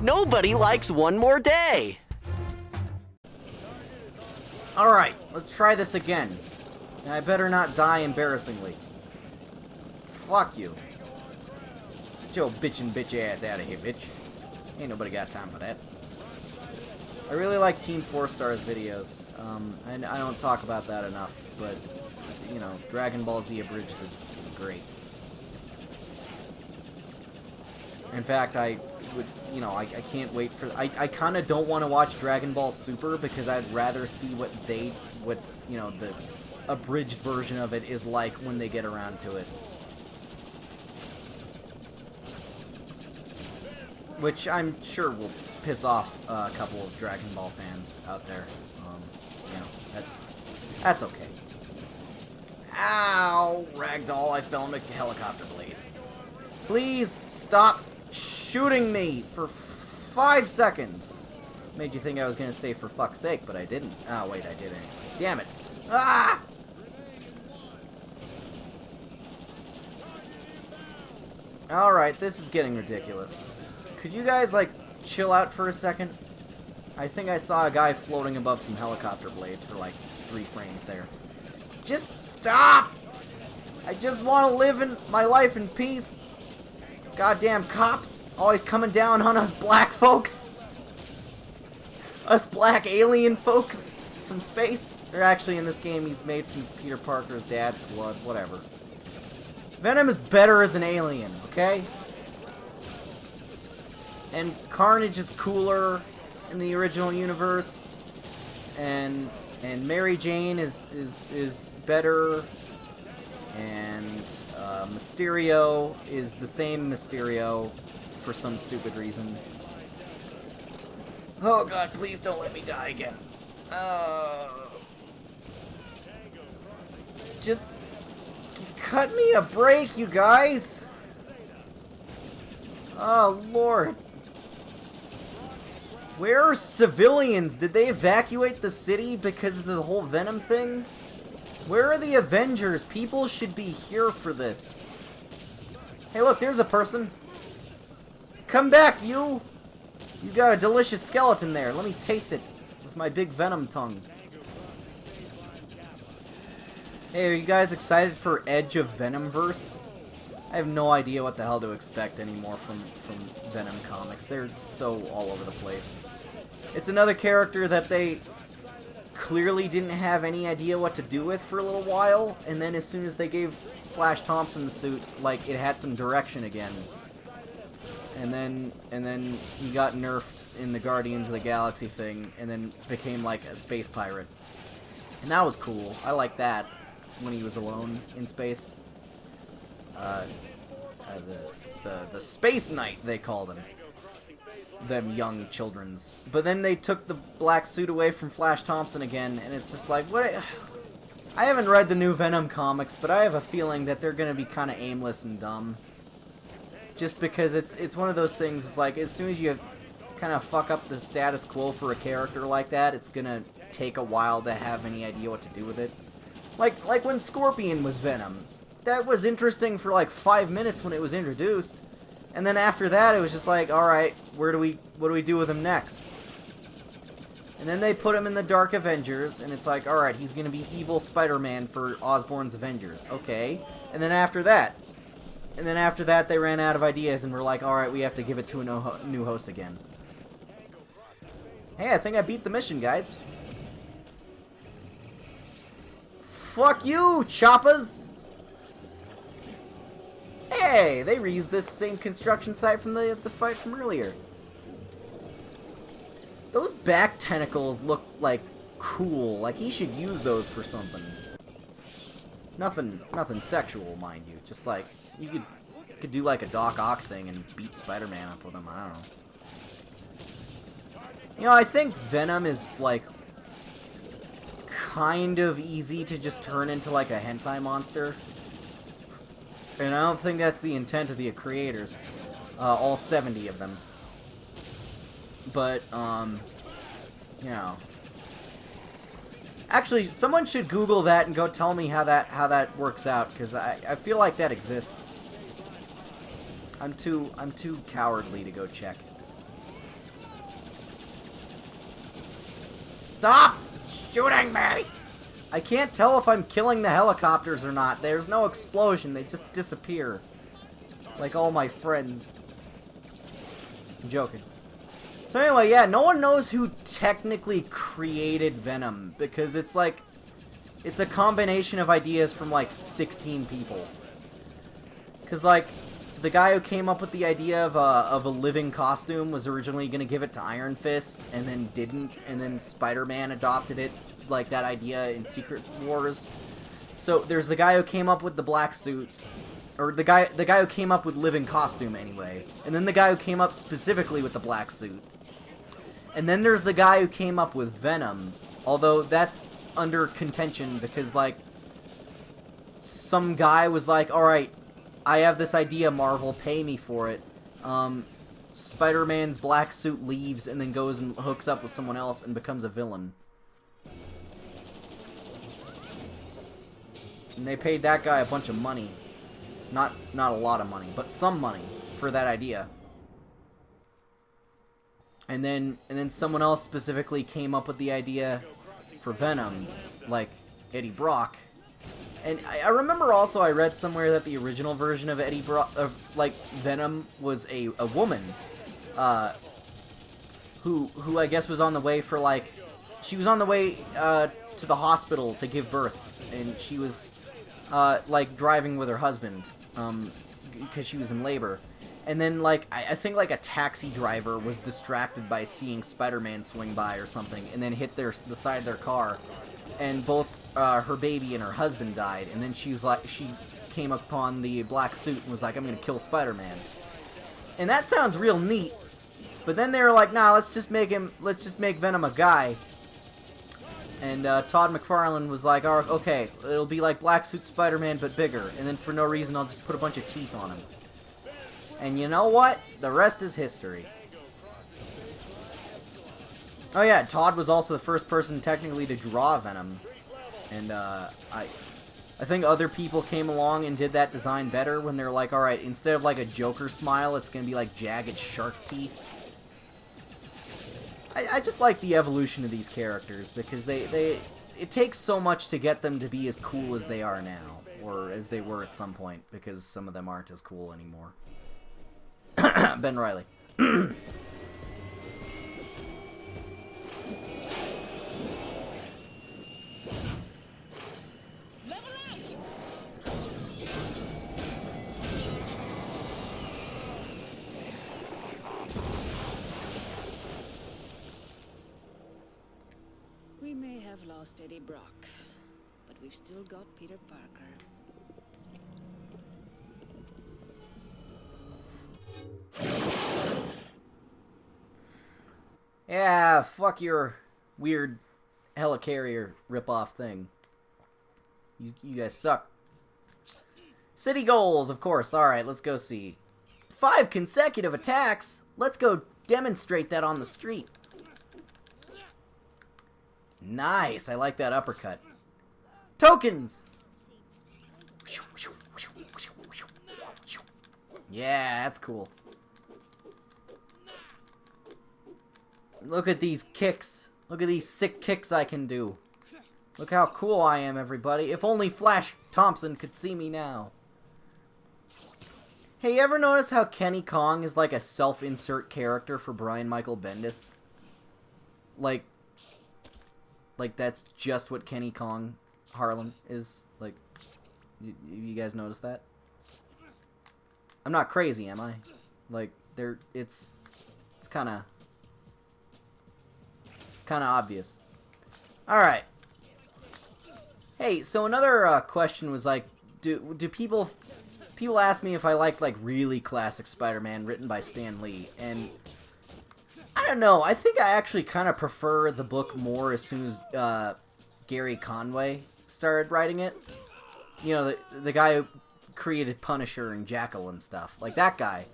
Nobody likes one more day. Alright, let's try this again. And I better not die embarrassingly. Fuck you. Get your bitch ass out of here, bitch. Ain't nobody got time for that. I really like Team 4 Star's videos. And I don't talk about that enough, but, you know, Dragon Ball Z Abridged is great. In fact, I would, you know, I can't wait for... I kind of don't want to watch Dragon Ball Super because I'd rather see what, you know, the abridged version of it is like when they get around to it. Which I'm sure will piss off a couple of Dragon Ball fans out there. You know, that's okay. Ow! Ragdoll, I fell into helicopter blades. Please stop shooting me for 5 seconds. Made you think I was gonna say for fuck's sake, but I didn't. Oh, wait, I did anyway. Damn it. Ah! Alright, this is getting ridiculous. Could you guys, like, chill out for a second? I think I saw a guy floating above some helicopter blades for, like, 3 frames there. Just stop! I just want to live in my life in peace. Goddamn cops always coming down on us black folks. Us black alien folks from space. Or actually, in this game, he's made from Peter Parker's dad's blood. Whatever. Venom is better as an alien, okay? And Carnage is cooler in the original universe. And Mary Jane is better. And Mysterio is the same Mysterio for some stupid reason. Oh god, please don't let me die again. Just cut me a break, you guys. Oh lord. Where are civilians? Did they evacuate the city because of the whole Venom thing? Where are the Avengers? People should be here for this. Hey, look, there's a person. Come back, you! You got a delicious skeleton there. Let me taste it with my big Venom tongue. Hey, are you guys excited for Edge of Venomverse? I have no idea what the hell to expect anymore from Venom comics. They're so all over the place. It's another character that they clearly didn't have any idea what to do with for a little while, and then as soon as they gave Flash Thompson the suit, like, it had some direction again. And then he got nerfed in the Guardians of the Galaxy thing, and then became like a space pirate. And that was cool. I like that when he was alone in space. The Space Knight, they called him. Them young children's. But then they took the black suit away from Flash Thompson again, and it's just like, what? I haven't read the new Venom comics, but I have a feeling that they're going to be kind of aimless and dumb. Just because it's one of those things, it's like, as soon as you kind of fuck up the status quo for a character like that, it's going to take a while to have any idea what to do with it. Like when Scorpion was Venom. That was interesting for like 5 minutes when it was introduced. And then after that, it was just like, alright, what do we do with him next? And then they put him in the Dark Avengers, and it's like, alright, he's going to be evil Spider-Man for Osborn's Avengers. Okay. And then after that, they ran out of ideas and were like, alright, we have to give it to a new host again. Hey, I think I beat the mission, guys. Fuck you, Choppas! Hey, they reused this same construction site from the fight from earlier. Those back tentacles look like cool. Like he should use those for something. Nothing sexual, mind you. Just like you could do like a Doc Ock thing and beat Spider-Man up with them. I don't know. You know, I think Venom is like kind of easy to just turn into like a hentai monster. And I don't think that's the intent of the creators. All 70 of them. But, you know. Actually, someone should Google that and go tell me how that works out, because I feel like that exists. I'm too cowardly to go check. Stop shooting me! I can't tell if I'm killing the helicopters or not. There's no explosion. They just disappear. Like all my friends. I'm joking. So anyway, yeah, no one knows who technically created Venom, because it's like, it's a combination of ideas from like 16 people. Because like, the guy who came up with the idea of a living costume was originally going to give it to Iron Fist, and then didn't, and then Spider-Man adopted it, like that idea in Secret Wars. So there's the guy who came up with the black suit, or the guy who came up with living costume anyway, and then the guy who came up specifically with the black suit. And then there's the guy who came up with Venom, although that's under contention because, like, some guy was like, alright, I have this idea, Marvel, pay me for it. Spider-Man's black suit leaves and then goes and hooks up with someone else and becomes a villain. And they paid that guy a bunch of money. Not a lot of money, but some money for that idea. And then someone else specifically came up with the idea for Venom, like Eddie Brock. And I remember also I read somewhere that the original version of Eddie Brock, of like Venom, was a woman, who I guess was on the way for like, she was on the way to the hospital to give birth, and she was like driving with her husband because she was in labor. And then, like, I think, like, a taxi driver was distracted by seeing Spider-Man swing by or something, and then hit the side of their car, and both her baby and her husband died. And then she came upon the black suit and was like, I'm gonna kill Spider-Man. And that sounds real neat, but then they were like, nah, let's just make Venom a guy. And Todd McFarlane was like, oh, okay, it'll be like Black Suit Spider-Man, but bigger, and then for no reason I'll just put a bunch of teeth on him. And you know what? The rest is history. Oh yeah, Todd was also the first person technically to draw Venom. And I think other people came along and did that design better when they're like, alright, instead of like a Joker smile, it's going to be like jagged shark teeth. I just like the evolution of these characters because it takes so much to get them to be as cool as they are now. Or as they were at some point, because some of them aren't as cool anymore. Ben Reilly. Level out! We may have lost Eddie Brock, but we've still got Peter Parker. Yeah, fuck your weird helicarrier rip-off thing. You guys suck. City goals, of course. Alright, let's go see. 5 consecutive attacks? Let's go demonstrate that on the street. Nice, I like that uppercut. Tokens! Yeah, that's cool. Look at these kicks. Look at these sick kicks I can do. Look how cool I am, everybody. If only Flash Thompson could see me now. Hey, you ever notice how Kenny Kong is like a self-insert character for Brian Michael Bendis? Like that's just what Kenny Kong Harlem is. Like, you guys notice that? I'm not crazy, am I? Like, it's kind of obvious. Alright. Hey, so another question was like, do people ask me if I like really classic Spider-Man written by Stan Lee, and I don't know, I think I actually kind of prefer the book more as soon as Gary Conway started writing it. You know, the guy who created Punisher and Jackal and stuff. Like, that guy.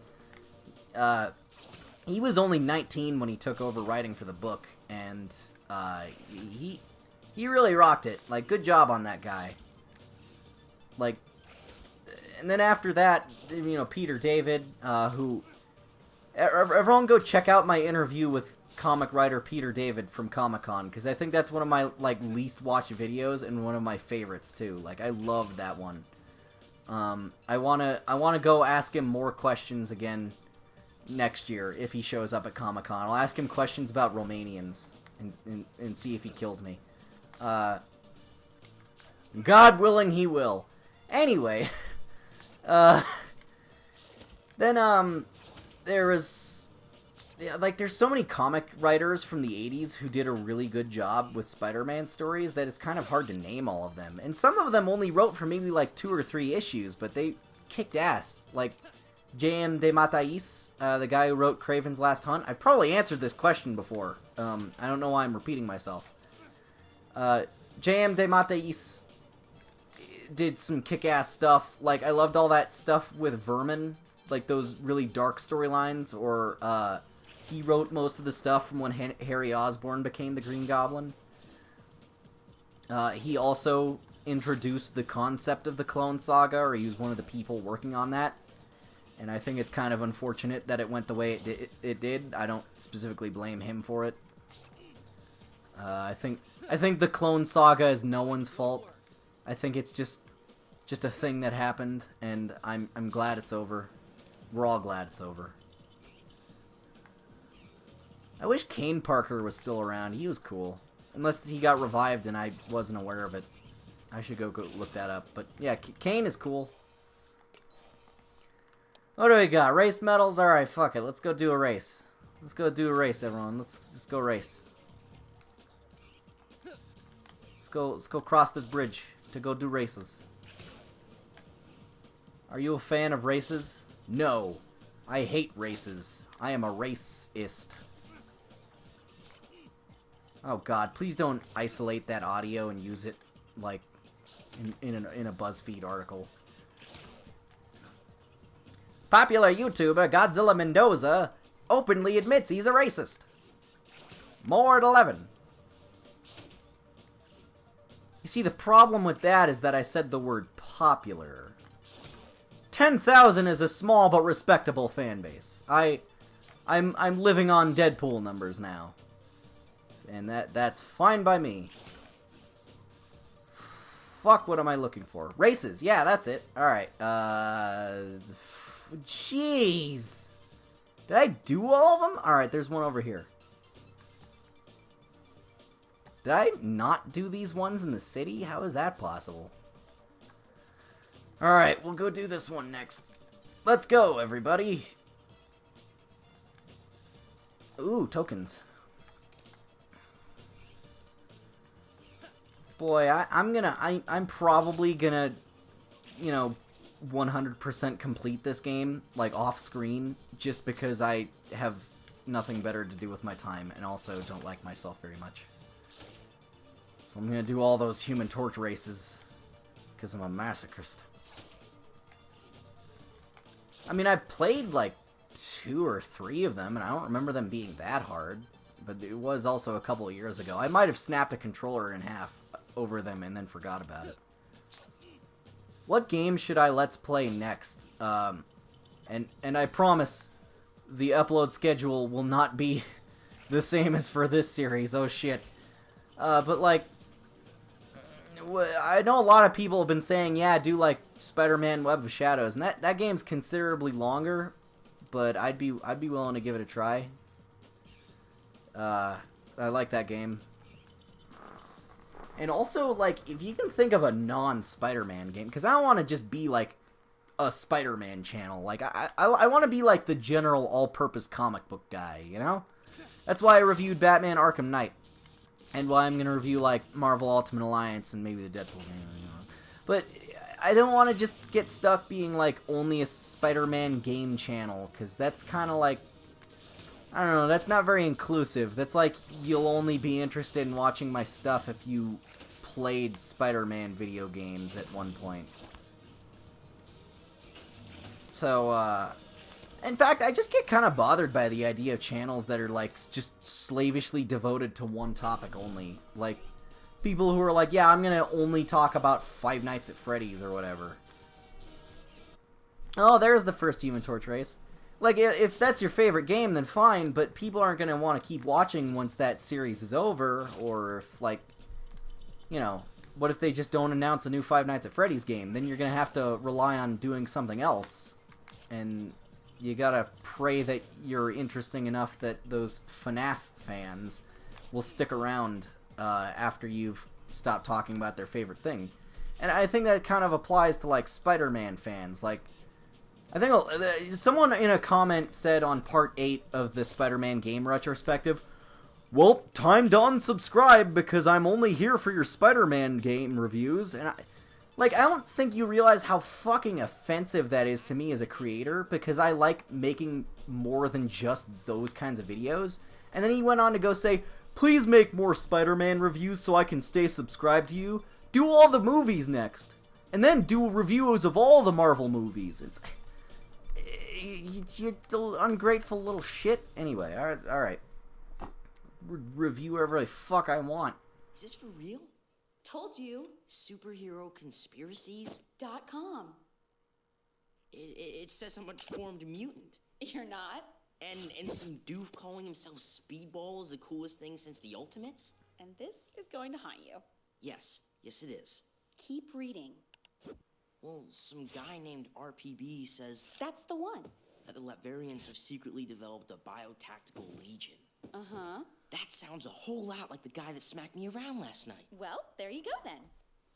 He was only 19 when he took over writing for the book, and he really rocked it. Like, good job on that guy. Like, and then after that, you know, Peter David, who, Everyone go check out my interview with comic writer Peter David from Comic-Con, because I think that's one of my, like, least watched videos and one of my favorites, too. Like, I loved that one. I wanna go ask him more questions again next year if he shows up at Comic-Con. I'll ask him questions about Romanians and see if he kills me. God willing, he will. Anyway, then, there was, yeah, like, there's so many comic writers from the 80s who did a really good job with Spider-Man stories that it's kind of hard to name all of them. And some of them only wrote for maybe, like, 2 or 3 issues, but they kicked ass. Like, J.M. De Matais, the guy who wrote Kraven's Last Hunt. I've probably answered this question before. I don't know why I'm repeating myself. J.M. De Matais did some kick-ass stuff. Like, I loved all that stuff with Vermin, like those really dark storylines, or he wrote most of the stuff from when Harry Osborn became the Green Goblin. He also introduced the concept of the Clone Saga, or he was one of the people working on that. And I think it's kind of unfortunate that it went the way it did. I don't specifically blame him for it. I think the Clone Saga is no one's fault. I think it's just a thing that happened, and I'm glad it's over. We're all glad it's over. I wish Kane Parker was still around. He was cool. Unless he got revived and I wasn't aware of it. I should go look that up. But yeah, Kane is cool. What do we got? Race medals? Alright, fuck it. Let's go do a race. Let's go do a race, everyone. Let's just go race. Let's go cross this bridge to go do races. Are you a fan of races? No. I hate races. I am a racist. Oh god, please don't isolate that audio and use it, like, in a BuzzFeed article. Popular YouTuber GodzillaMendoza openly admits he's a racist. More at 11. You see, the problem with that is that I said the word popular. 10,000 is a small but respectable fan base. I'm living on Deadpool numbers now. And that's fine by me. Fuck, what am I looking for? Races, yeah, that's it. Alright, jeez. Did I do all of them? Alright, there's one over here. Did I not do these ones in the city? How is that possible? Alright, we'll go do this one next. Let's go, everybody. Ooh, tokens. Boy, I'm probably gonna, you know, 100% complete this game, like, off-screen, just because I have nothing better to do with my time, and also don't like myself very much. So I'm gonna do all those Human Torch races, because I'm a masochist. I mean, I played, like, 2 or 3 of them, and I don't remember them being that hard, but it was also a couple of years ago. I might have snapped a controller in half over them and then forgot about it. What game should I let's play next? And I promise the upload schedule will not be the same as for this series. Oh shit. But like, I know a lot of people have been saying, yeah, do like Spider-Man Web of Shadows, and that game's considerably longer, but I'd be willing to give it a try. I like that game. And also, like, if you can think of a non-Spider-Man game, because I don't want to just be, like, a Spider-Man channel. Like, I want to be, like, the general all-purpose comic book guy, you know? That's why I reviewed Batman Arkham Knight. And why I'm going to review, like, Marvel Ultimate Alliance and maybe the Deadpool game. You know? But I don't want to just get stuck being, like, only a Spider-Man game channel, because that's kind of, like, I don't know, that's not very inclusive. That's like, you'll only be interested in watching my stuff if you played Spider-Man video games at one point. So, in fact, I just get kind of bothered by the idea of channels that are, like, just slavishly devoted to one topic only. Like, people who are like, yeah, I'm gonna only talk about Five Nights at Freddy's or whatever. Oh, there's the first Human Torch race. like, if that's your favorite game, then fine, but people aren't going to want to keep watching once that series is over, or if, like, you know, what if they just don't announce a new Five Nights at Freddy's game? Then you're going to have to rely on doing something else, and you gotta pray that you're interesting enough that those FNAF fans will stick around after you've stopped talking about their favorite thing. And I think that kind of applies to, like, Spider-Man fans. Like, I think someone in a comment said on part 8 of the Spider-Man game retrospective, well, time to unsubscribe because I'm only here for your Spider-Man game reviews. And I don't think you realize how fucking offensive that is to me as a creator, because I like making more than just those kinds of videos. And then he went on to go say, please make more Spider-Man reviews so I can stay subscribed to you. Do all the movies next. And then do reviews of all the Marvel movies. It's... You're ungrateful little shit. Anyway, alright. Review whatever the fuck I want. Is this for real? Told you. Superhero conspiracies? .com. It says I'm a formed mutant. You're not. And some doof calling himself Speedball is the coolest thing since the Ultimates? And this is going to haunt you. Yes it is. Keep reading. Well, some guy named RPB says... That's the one. ...that the Latverians have secretly developed a biotactical legion. Uh-huh. That sounds a whole lot like the guy that smacked me around last night. Well, there you go then.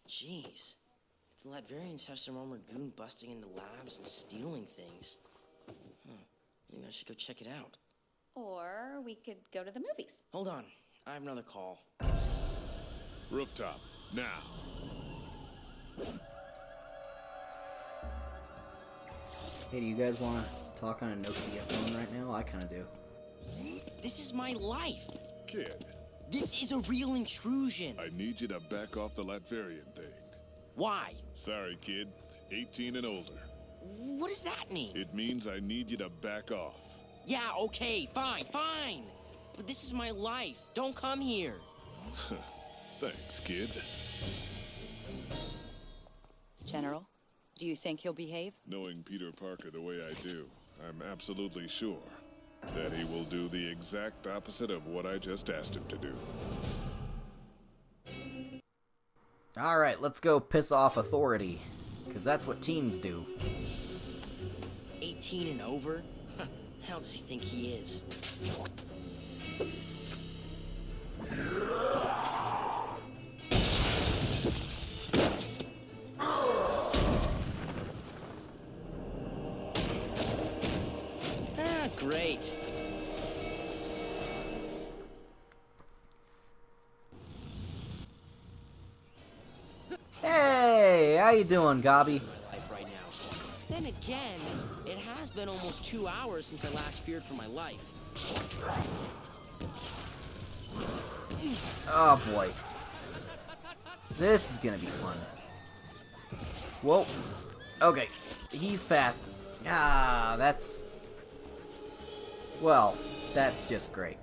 Jeez. The Latverians have some armored goon busting into labs and stealing things. Maybe I should go check it out. Or we could go to the movies. Hold on. I have another call. Rooftop, now. Hey, do you guys want to talk on a Nokia phone right now? I kind of do. This is my life. Kid, This is a real intrusion. I need you to back off the Latverian thing. Why? Sorry, kid. 18 and older. What does that mean? It means I need you to back off. Yeah, okay, fine. But this is my life. Don't come here. Thanks, kid. General, do you think he'll behave? Knowing Peter Parker the way I do, I'm absolutely sure that he will do the exact opposite of what I just asked him to do. Alright, let's go piss off authority, because that's what teens do. 18 and over? How does he think he is? Great. Hey, how you doing, Gobby? Life right now. Then again, it has been almost 2 hours since I last feared for my life. Oh boy. This is gonna be fun. Whoa. Okay, he's fast. Ah, that's... Well, that's just great.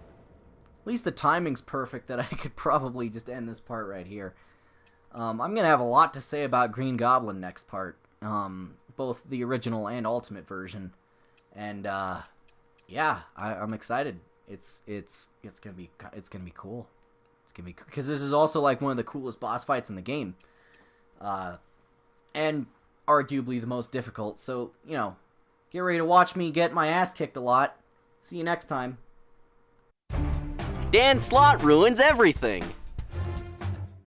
At least the timing's perfect that I could probably just end this part right here. I'm going to have a lot to say about Green Goblin next part. Both the original and Ultimate version. And, yeah, I'm excited. It's going to be cool. It's going to be because this is also like one of the coolest boss fights in the game. And arguably the most difficult. So, you know, get ready to watch me get my ass kicked a lot. See you next time. Dan Slott ruins everything.